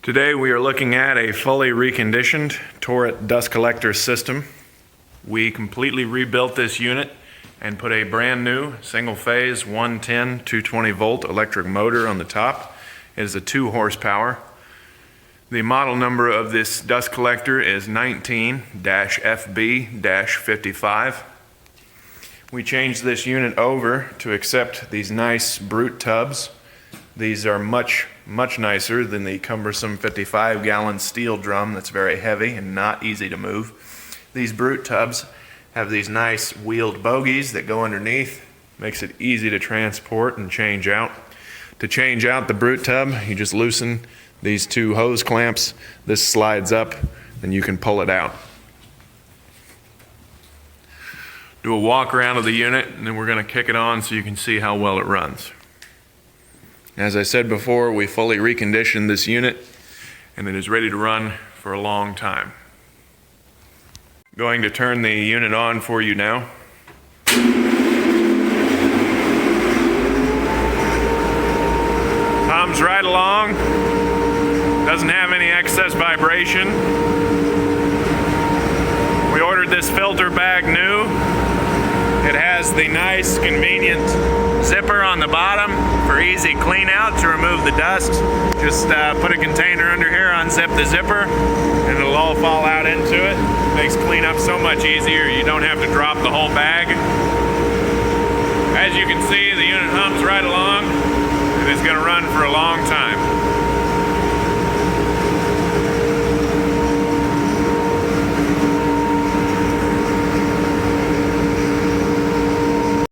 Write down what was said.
Today we are looking at a fully reconditioned Torit dust collector system. We completely rebuilt this unit and put a brand new single phase 110 220 volt electric motor on the top. It is a 2 horsepower. The model number of this dust collector is 19-FB-55. We changed this unit over to accept these nice brute tubs. These are much nicer than the cumbersome 55-gallon steel drum that's very heavy and not easy to move. These brute tubs have these nice wheeled bogies that go underneath. Makes it easy to transport and change out. To change out the brute tub, you just loosen these 2 hose clamps. This slides up and you can pull it out. Do a walk around of the unit and then we're going to kick it on so you can see how well it runs. As I said before, we fully reconditioned this unit and it is ready to run for a long time. Going to turn the unit on for you now. Hums right along. Doesn't have any excess vibration. We ordered this filter bag new. It has the nice, convenient zipper on the bottom for easy clean out to remove the dust. Just put a container under here, unzip the zipper, and it'll all fall out into it. Makes cleanup so much easier. You don't have to drop the whole bag. As you can see, the unit hums right along and it's going to run for a long time.